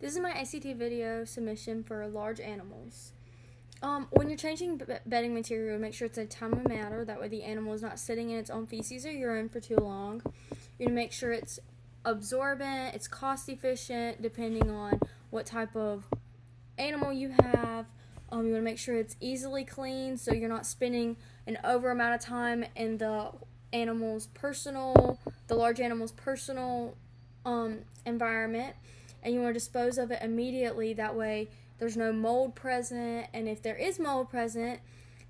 This is my ACT video submission for large animals. When you're changing bedding material, make sure it's a timely manner. That way the animal is not sitting in its own feces or urine for too long. You're going to make sure it's absorbent, it's cost efficient, depending on what type of animal you have. You want to make sure it's easily cleaned, so you're not spending an over amount of time in the large animal's personal environment, and you want to dispose of it immediately. That way there's no mold present, and if there is mold present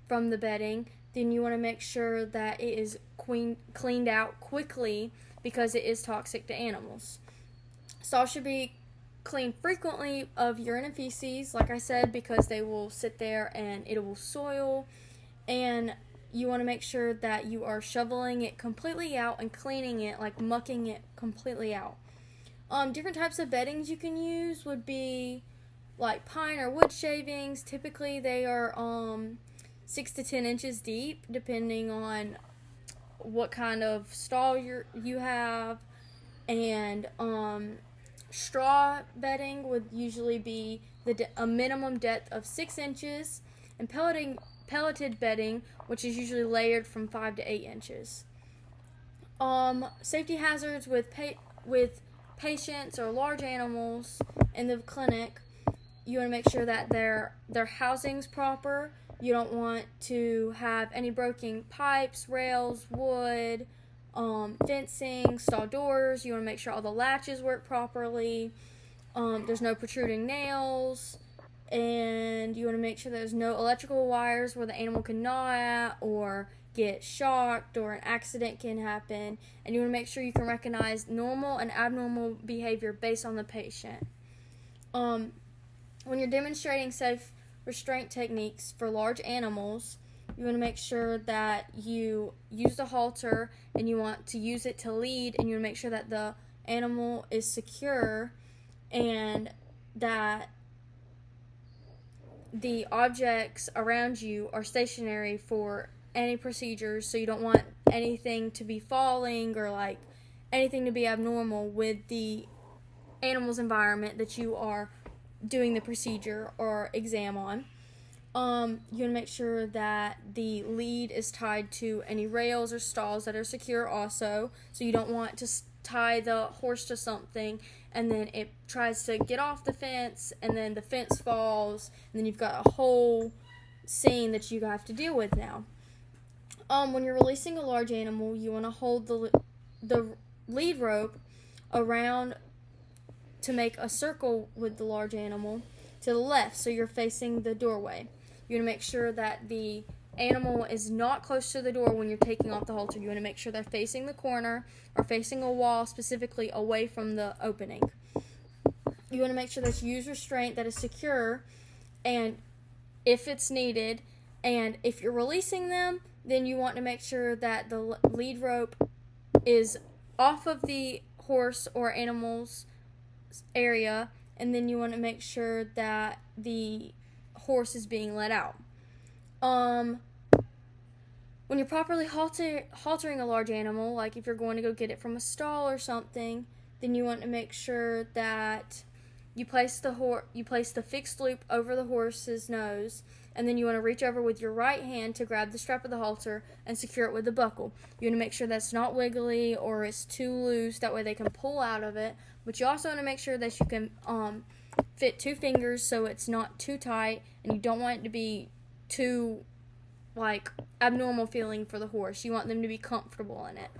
from the bedding, then you want to make sure that it is cleaned out quickly, because it is toxic to animals. Stalls should be cleaned frequently of urine and feces, like I said, because they will sit there and it will soil. And you want to make sure that you are shoveling it completely out and cleaning it, like mucking it completely out. Different types of beddings you can use would be like pine or wood shavings. Typically they are 6 to 10 inches deep, depending on what kind of stall you have. And straw bedding would usually be a minimum depth of 6 inches, and pelleted bedding, which is usually layered from 5 to 8 inches. Safety hazards with patients or large animals in the clinic. You want to make sure that their housing's proper. You don't want to have any broken pipes, rails, wood, fencing, stall doors. You want to make sure all the latches work properly. There's no protruding nails, and you want to make sure there's no electrical wires where the animal can gnaw at or get shocked, or an accident can happen. And you want to make sure you can recognize normal and abnormal behavior based on the patient. When you're demonstrating safe restraint techniques for large animals, you want to make sure that you use the halter, and you want to use it to lead, and you want to make sure that the animal is secure and that the objects around you are stationary for any procedures. So you don't want anything to be falling or like anything to be abnormal with the animal's environment that you are doing the procedure or exam on. You want to make sure that the lead is tied to any rails or stalls that are secure also. So you don't want to tie the horse to something and then it tries to get off the fence, and then the fence falls, and then you've got a whole scene that you have to deal with now. When you're releasing a large animal, you want to hold the lead rope around to make a circle with the large animal to the left, so you're facing the doorway. You want to make sure that the animal is not close to the door when you're taking off the halter. You want to make sure they're facing the corner or facing a wall, specifically away from the opening. You want to make sure that you use restraint that is secure, and if it's needed, and if you're releasing them, then you want to make sure that the lead rope is off of the horse or animal's area, and then you want to make sure that the horse is being let out. When you're properly haltering a large animal, like if you're going to go get it from a stall or something, then you want to make sure that you place the fixed loop over the horse's nose, and then you want to reach over with your right hand to grab the strap of the halter and secure it with the buckle. You want to make sure that's not wiggly or it's too loose, that way they can pull out of it. But you also want to make sure that you can fit 2 fingers so it's not too tight, and you don't want it to be too abnormal feeling for the horse. You want them to be comfortable in it.